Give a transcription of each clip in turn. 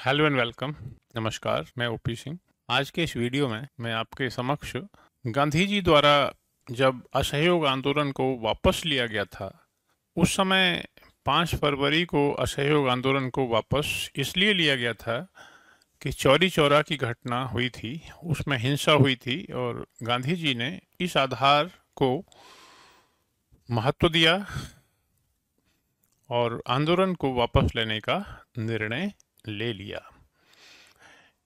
Hello and welcome. नमस्कार, मैं OP Singh. आज के इस वीडियो में मैं आपके समक्ष गांधी जी द्वारा जब असहयोग आंदोलन को वापस लिया गया था, उस समय 5 फरवरी को असहयोग आंदोलन को वापस इसलिए लिया गया था कि चौरी चौरा की घटना हुई थी, उसमें हिंसा हुई थी और गांधी जी ने इस आधार को महत्व दिया और आंदोलन को वापस लेने का निर्णय ले लिया।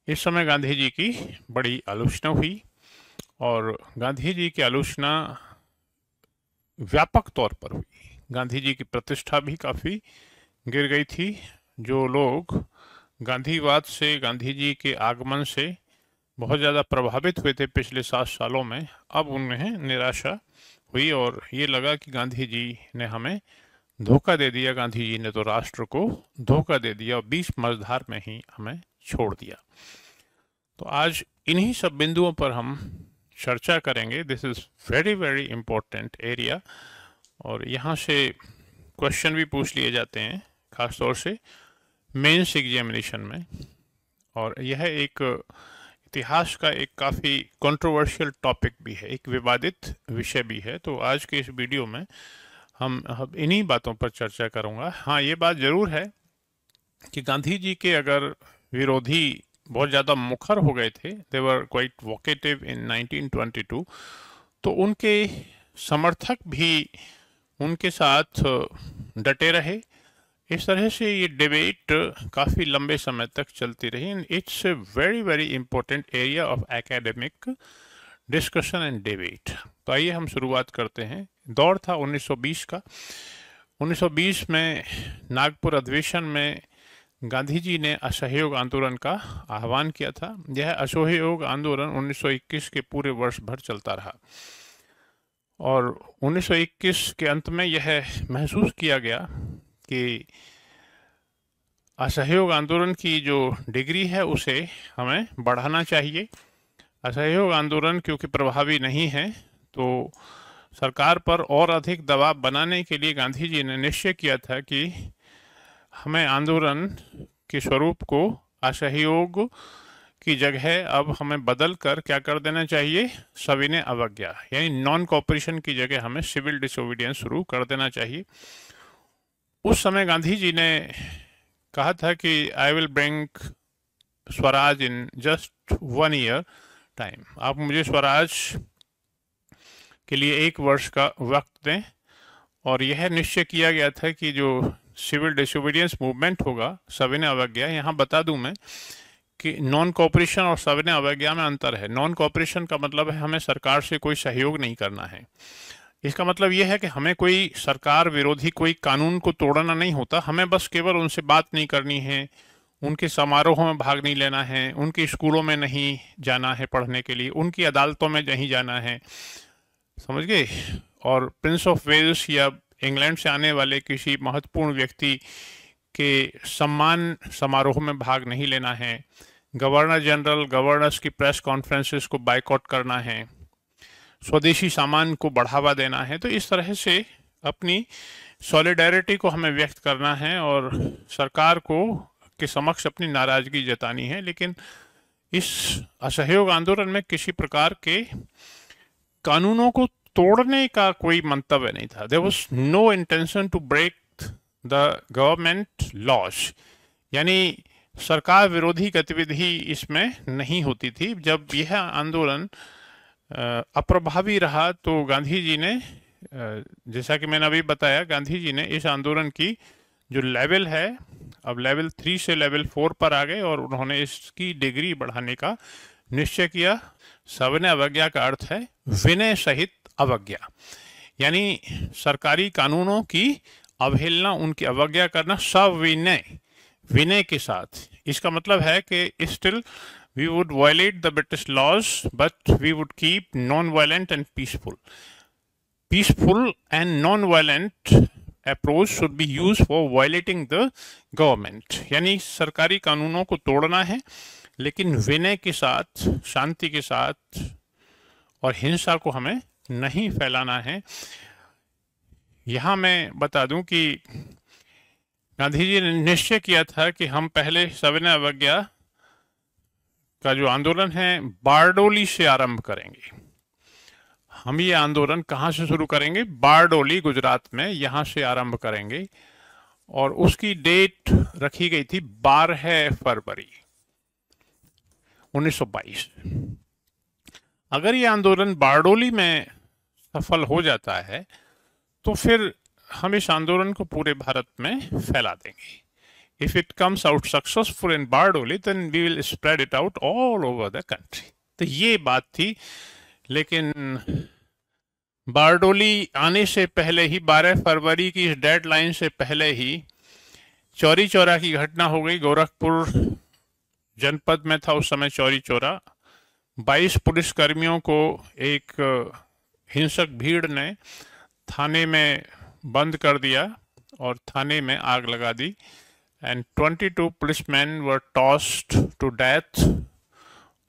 इस समय गांधी जी की बड़ी आलोचना हुई और गांधी जी की आलोचना व्यापक तौर पर हुई। गांधी जी की प्रतिष्ठा भी काफ़ी गिर गई थी। जो लोग गांधीवाद से, गांधी जी के आगमन से बहुत ज़्यादा प्रभावित हुए थे पिछले 7 सालों में, अब उन्हें निराशा हुई और ये लगा कि गांधी जी ने हमें धोखा दे दिया। गांधी जी ने तो राष्ट्र को धोखा दे दिया और 20 मझधार में ही हमें छोड़ दिया। तो आज इन्हीं सब बिंदुओं पर हम चर्चा करेंगे। This is very very important area और यहाँ से क्वेश्चन भी पूछ लिए जाते हैं, खासतौर से मेंस एग्जामिनेशन में। और यह एक इतिहास का एक काफ़ी कंट्रोवर्शियल टॉपिक भी है, एक विवादित विषय भी है। तो आज के इस वीडियो में हम इन्हीं बातों पर चर्चा करूँगा। हाँ, ये बात ज़रूर है कि गांधी जी के अगर विरोधी बहुत ज़्यादा मुखर हो गए थे, दे वर क्वाइट वोकेटिव इन 1922, तो उनके समर्थक भी उनके साथ डटे रहे। इस तरह से ये डिबेट काफ़ी लंबे समय तक चलती रही। It's a very very important area of academic discussion and debate. तो आइए हम शुरुआत करते हैं। दौर था 1920 का। 1920 में नागपुर अधिवेशन में गांधी जी ने असहयोग आंदोलन का आह्वान किया था। यह असहयोग आंदोलन 1921 के पूरे वर्ष भर चलता रहा और 1921 के अंत में यह महसूस किया गया कि असहयोग आंदोलन की जो डिग्री है उसे हमें बढ़ाना चाहिए। असहयोग आंदोलन क्योंकि प्रभावी नहीं है, तो सरकार पर और अधिक दबाव बनाने के लिए गांधी जी ने निश्चय किया था कि हमें आंदोलन के स्वरूप को असहयोग की जगह अब हमें बदल कर क्या कर देना चाहिए, सविनय अवज्ञा, यानी नॉन कॉपरेशन की जगह हमें सिविल डिसोबीडियंस शुरू कर देना चाहिए। उस समय गांधी जी ने कहा था कि I will bring Swaraj in just 1 year time. आप मुझे स्वराज के लिए 1 वर्ष का वक्त दें। और यह निश्चय किया गया था कि जो सिविल डिसोबीडियंस मूवमेंट होगा, सविनय अवज्ञा, यहाँ बता दूं मैं कि नॉन कॉपरेशन और सविनय अवज्ञा में अंतर है। नॉन कॉपरेशन का मतलब है हमें सरकार से कोई सहयोग नहीं करना है। इसका मतलब यह है कि हमें कोई सरकार विरोधी कोई कानून को तोड़ना नहीं होता, हमें बस केवल उनसे बात नहीं करनी है, उनके समारोहों में भाग नहीं लेना है, उनके स्कूलों में नहीं जाना है पढ़ने के लिए, उनकी अदालतों में नहीं जाना है, समझ गए। और प्रिंस ऑफ वेल्स या इंग्लैंड से आने वाले किसी महत्वपूर्ण व्यक्ति के सम्मान समारोह में भाग नहीं लेना है, गवर्नर जनरल, गवर्नर्स की प्रेस कॉन्फ्रेंसेस को बाइकआउट करना है, स्वदेशी सामान को बढ़ावा देना है। तो इस तरह से अपनी सॉलिडारिटी को हमें व्यक्त करना है और सरकार को के समक्ष अपनी नाराजगी जतानी है। लेकिन इस असहयोग आंदोलन में किसी प्रकार के कानूनों को तोड़ने का कोई मंतव्य नहीं था। There was no intention to break the government laws, यानी सरकार विरोधी गतिविधि इसमें नहीं होती थी। जब यह आंदोलन अप्रभावी रहा तो गांधी जी ने, जैसा कि मैंने अभी बताया, गांधी जी ने इस आंदोलन की जो लेवल है, अब लेवल 3 से लेवल 4 पर आ गए और उन्होंने इसकी डिग्री बढ़ाने का निश्चय किया। सविनय अवज्ञा का अर्थ है विनय सहित अवज्ञा, यानी सरकारी कानूनों की अवहेलना, उनकी अवज्ञा करना सविनय, विनय के साथ। इसका मतलब है कि still we would violate the British laws, but we would keep non-violent and peaceful. Peaceful and non-violent approach should be used for violating the government. यानी सरकारी कानूनों को तोड़ना है, लेकिन विनय के साथ, शांति के साथ और हिंसा को हमें नहीं फैलाना है। यहाँ मैं बता दूं कि गांधी जी ने निश्चय किया था कि हम पहले सविनय अवज्ञा का जो आंदोलन है बारडोली से आरंभ करेंगे। हम ये आंदोलन कहाँ से शुरू करेंगे? बारडोली, गुजरात में, यहाँ से आरंभ करेंगे। और उसकी डेट रखी गई थी 12 फरवरी 1922। अगर ये आंदोलन बारडोली में सफल हो जाता है तो फिर हम इस आंदोलन को पूरे भारत में फैला देंगे। If it comes out successful in Bardoli, then we will spread it out all over the country. तो ये बात थी। लेकिन बारडोली आने से पहले ही, 12 फरवरी की इस डेडलाइन से पहले ही, चौरी चौरा की घटना हो गई। गोरखपुर जनपद में था उस समय चौरी चौरा। 22 पुलिसकर्मियों को एक हिंसक भीड़ ने थाने में बंद कर दिया और थाने में आग लगा दी। And 22 policemen were tossed to death.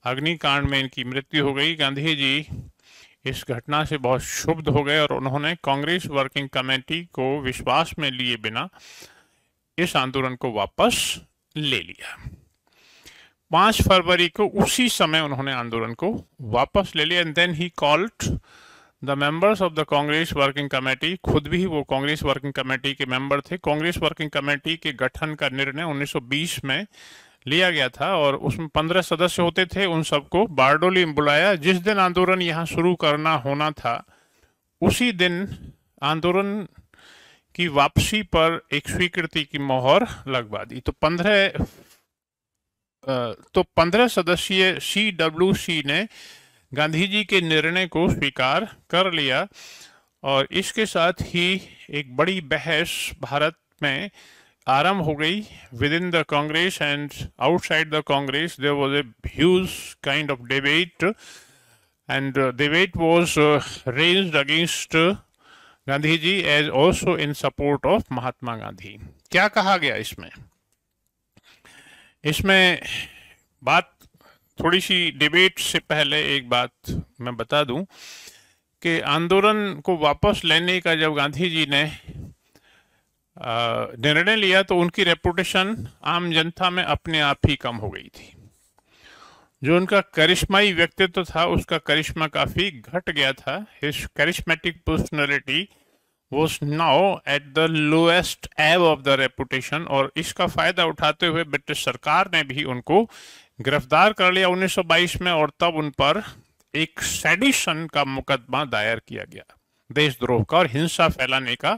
अग्निकांड में इनकी मृत्यु हो गई। गांधी जी इस घटना से बहुत क्षुब्ध हो गए और उन्होंने कांग्रेस वर्किंग कमेटी को विश्वास में लिए बिना इस आंदोलन को वापस ले लिया। 5 फरवरी को उसी समय उन्होंने आंदोलन को वापस ले लिया। And then he called the members of the Congress working committee. खुद भी वो कांग्रेस वर्किंग कमेटी के मेंबर थे। कांग्रेस वर्किंग कमेटी के गठन का निर्णय 1920 में लिया गया था और उसमें 15 सदस्य होते थे। उन सबको बारडोली में बुलाया। जिस दिन आंदोलन यहाँ शुरू करना होना था उसी दिन आंदोलन की वापसी पर एक स्वीकृति की मोहर लगवा दी। तो 15 सदस्यीय CWC ने गांधी जी के निर्णय को स्वीकार कर लिया और इसके साथ ही एक बड़ी बहस भारत में आरंभ हो गई। Within the Congress and outside the Congress there was a huge kind of debate and debate was raised against Gandhi ji as also in support of Mahatma Gandhi. क्या कहा गया इसमें? इसमें बात, थोड़ी सी डिबेट से पहले एक बात मैं बता दूं कि आंदोलन को वापस लेने का जब गांधी जी ने निर्णय लिया तो उनकी रेपुटेशन आम जनता में अपने आप ही कम हो गई थी। जो उनका करिश्माई व्यक्तित्व था उसका करिश्मा काफी घट गया था। His charismatic personality was now at the lowest ebb of the reputation। और इसका फायदा उठाते हुए ब्रिटिश सरकार ने भी उनको गिरफ्तार कर लिया 1922 में और तब उन पर एक सेडिशन का मुकदमा दायर किया गया, देशद्रोह का और हिंसा फैलाने का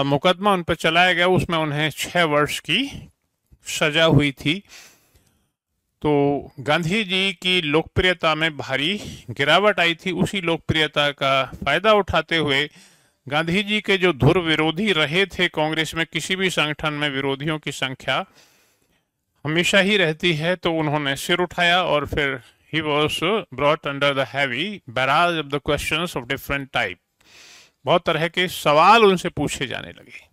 मुकदमा उन पर चलाया गया। उसमें उन्हें 6 वर्ष की सजा हुई थी। तो गांधी जी की लोकप्रियता में भारी गिरावट आई थी। उसी लोकप्रियता का फायदा उठाते हुए गांधी जी के जो धुर विरोधी रहे थे कांग्रेस में, किसी भी संगठन में विरोधियों की संख्या हमेशा ही रहती है, तो उन्होंने सिर उठाया और फिर he was brought under the heavy barrage of the questions of different type। बहुत तरह के सवाल उनसे पूछे जाने लगे।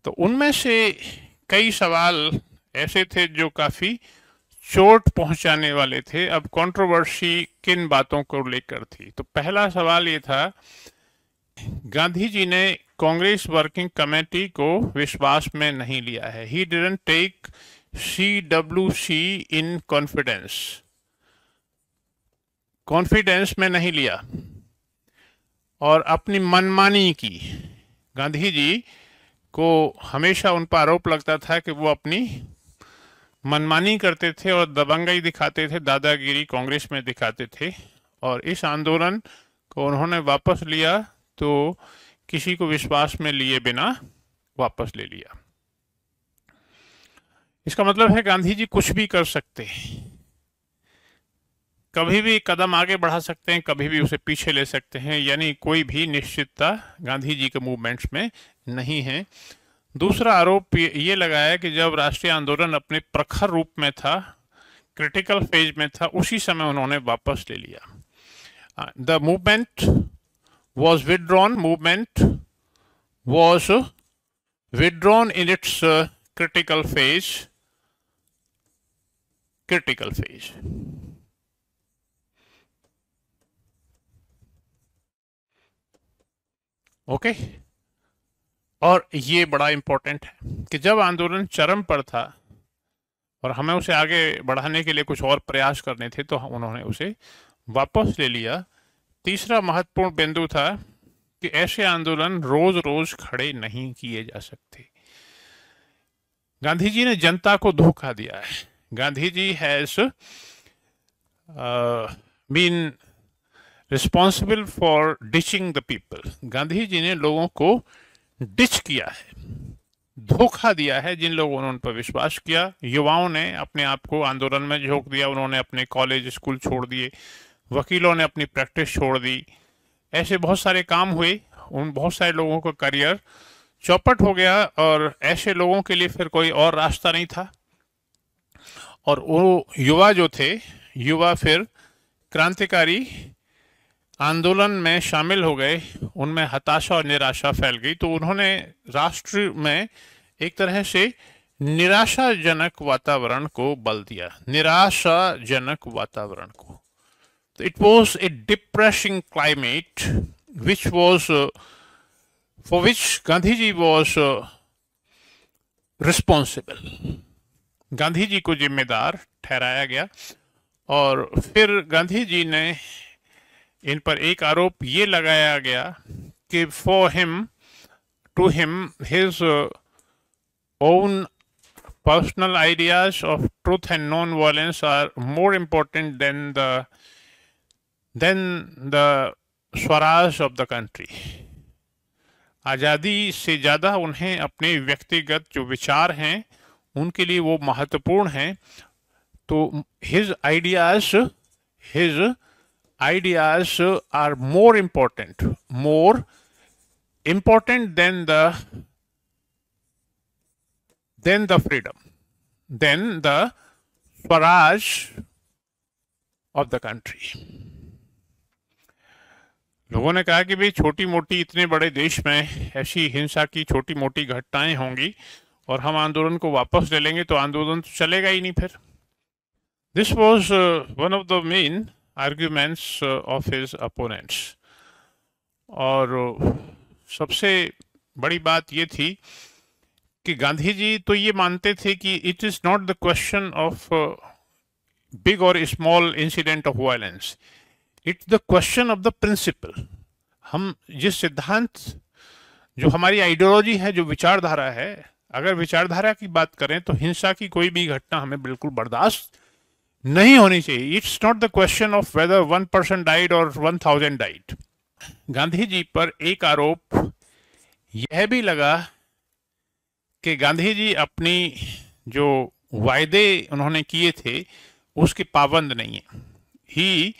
तो उनमें से कई सवाल ऐसे थे जो काफी चोट पहुंचाने वाले थे। अब कंट्रोवर्सी किन बातों को लेकर थी? तो पहला सवाल ये था, गांधी जी ने कांग्रेस वर्किंग कमेटी को विश्वास में नहीं लिया है। He didn't take CWC in confidence में नहीं लिया और अपनी मनमानी की। गांधी जी को हमेशा उन पर आरोप लगता था कि वो अपनी मनमानी करते थे और दबंगई दिखाते थे, दादागिरी कांग्रेस में दिखाते थे। और इस आंदोलन को उन्होंने वापस लिया तो किसी को विश्वास में लिए बिना वापस ले लिया। इसका मतलब है गांधी जी कुछ भी कर सकते हैं, कभी भी कदम आगे बढ़ा सकते हैं, कभी भी उसे पीछे ले सकते हैं, यानी कोई भी निश्चितता गांधी जी के मूवमेंट्स में नहीं है। दूसरा आरोप ये लगाया कि जब राष्ट्रीय आंदोलन अपने प्रखर रूप में था, क्रिटिकल फेज में था, उसी समय उन्होंने वापस ले लिया। The movement was withdrawn, movement was withdrawn in its critical phase। Okay, और ये बड़ा इम्पोर्टेंट है कि जब आंदोलन चरम पर था और हमें उसे आगे बढ़ाने के लिए कुछ और प्रयास करने थे, तो उन्होंने उसे वापस ले लिया। तीसरा महत्वपूर्ण बिंदु था कि ऐसे आंदोलन रोज रोज खड़े नहीं किए जा सकते। गांधी जी ने जनता को धोखा दिया है। Gandhi ji has been responsible for ditching the people. Gandhi ji ने लोगों को डिच किया है, धोखा दिया है। जिन लोगों ने उन पर विश्वास किया, युवाओं ने अपने आप को आंदोलन में झोंक दिया, उन्होंने अपने कॉलेज स्कूल छोड़ दिए, वकीलों ने अपनी प्रैक्टिस छोड़ दी, ऐसे बहुत सारे काम हुए। उन बहुत सारे लोगों का करियर चौपट हो गया और ऐसे लोगों के लिए फिर कोई और रास्ता नहीं था। और वो युवा जो थे, युवा फिर क्रांतिकारी आंदोलन में शामिल हो गए, उनमें हताशा और निराशा फैल गई। तो उन्होंने राष्ट्र में एक तरह से निराशाजनक वातावरण को बल दिया, निराशाजनक वातावरण को। तो it was a depressing climate which was for which Gandhi ji was responsible। Gandhi ji को जिम्मेदार ठहराया गया। और फिर गांधी जी ने इन पर एक आरोप ये लगाया गया कि for him to him his own personal ideas of truth and non violence are more important than the swaraj of the country. आज़ादी से ज़्यादा उन्हें अपने व्यक्तिगत जो विचार हैं उनके लिए वो महत्वपूर्ण हैं। तो his ideas are more important than the freedom, then the swaraj of the country. लोगों ने कहा कि भाई छोटी मोटी, इतने बड़े देश में ऐसी हिंसा की छोटी मोटी घटनाएं होंगी और हम आंदोलन को वापस ले लेंगे तो आंदोलन तो चलेगा ही नहीं फिर। This was one of the main arguments of his opponents. और सबसे बड़ी बात ये थी कि गांधी जी तो ये मानते थे कि it is not the question of big or small incident of violence, it's the question of the principle. हम जिस सिद्धांत, जो हमारी आइडियोलॉजी है, जो विचारधारा है, अगर विचारधारा की बात करें तो हिंसा की कोई भी घटना हमें बिल्कुल बर्दाश्त नहीं होनी चाहिए। It's not the question of whether 1% died और 1000 डाइड। गांधी जी पर एक आरोप यह भी लगा कि गांधी जी अपनी जो वायदे उन्होंने किए थे उसके पाबंद नहीं है। ही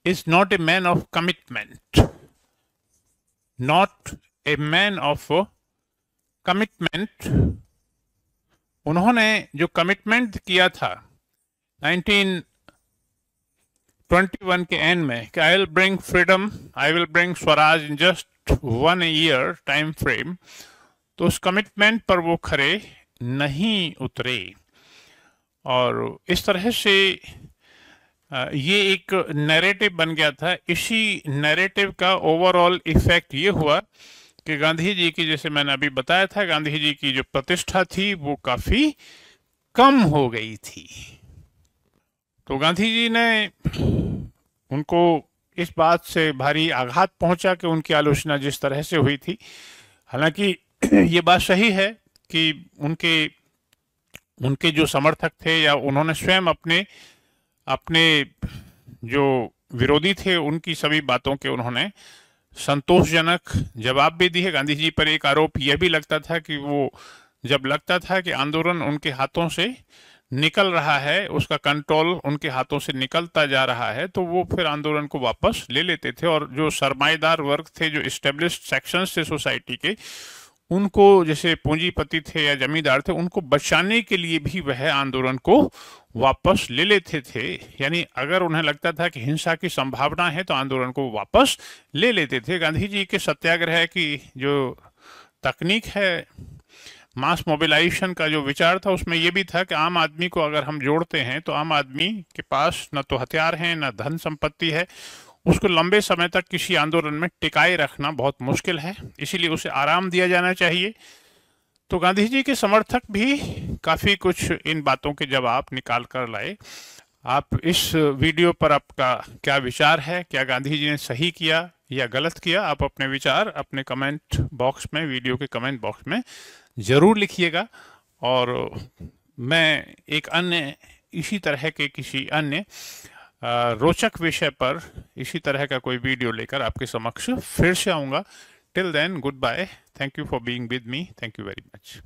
is not a man of commitment, not a man of commitment। उन्होंने जो कमिटमेंट किया था 1921 के एंड में कि I will bring freedom, I will bring Swaraj in just 1 year time frame, तो उस कमिटमेंट पर वो खरे नहीं उतरे। और इस तरह से ये एक नैरेटिव बन गया था। इसी नैरेटिव का ओवरऑल इफेक्ट ये हुआ कि गांधी जी की, जैसे मैंने अभी बताया था, गांधी जी की जो प्रतिष्ठा थी वो काफी कम हो गई थी। तो गांधी जी ने, उनको इस बात से भारी आघात पहुंचा कि उनकी आलोचना जिस तरह से हुई थी। हालांकि ये बात सही है कि उनके जो समर्थक थे या उन्होंने स्वयं अपने जो विरोधी थे उनकी सभी बातों के उन्होंने संतोषजनक जवाब भी दिए। गांधी जी पर एक आरोप यह भी लगता था कि वो जब लगता था कि आंदोलन उनके हाथों से निकल रहा है, उसका कंट्रोल उनके हाथों से निकलता जा रहा है, तो वो फिर आंदोलन को वापस ले लेते थे। और जो सरमाएदार वर्ग थे, जो इस्टेब्लिश्ड सेक्शंस थे सोसाइटी के, उनको, जैसे पूंजीपति थे या जमींदार थे, उनको बचाने के लिए भी वह आंदोलन को वापस ले लेते थे। यानी अगर उन्हें लगता था कि हिंसा की संभावना है तो आंदोलन को वापस ले लेते थे। गांधी जी के सत्याग्रह की जो तकनीक है, मास मोबिलाइजेशन का जो विचार था, उसमें यह भी था कि आम आदमी को अगर हम जोड़ते हैं तो आम आदमी के पास न तो हथियार हैं, न धन संपत्ति है, उसको लंबे समय तक किसी आंदोलन में टिकाए रखना बहुत मुश्किल है, इसीलिए उसे आराम दिया जाना चाहिए। तो गांधी जी के समर्थक भी काफ़ी कुछ इन बातों के जवाब निकाल कर लाए। आप इस वीडियो पर आपका क्या विचार है? क्या गांधी जी ने सही किया या गलत किया? आप अपने विचार अपने कमेंट बॉक्स में, वीडियो के कमेंट बॉक्स में ज़रूर लिखिएगा। और मैं एक अन्य इसी तरह के किसी अन्य रोचक विषय पर इसी तरह का कोई वीडियो लेकर आपके समक्ष फिर से आऊँगा। Till then, goodbye. Thank you for being with me. Thank you very much.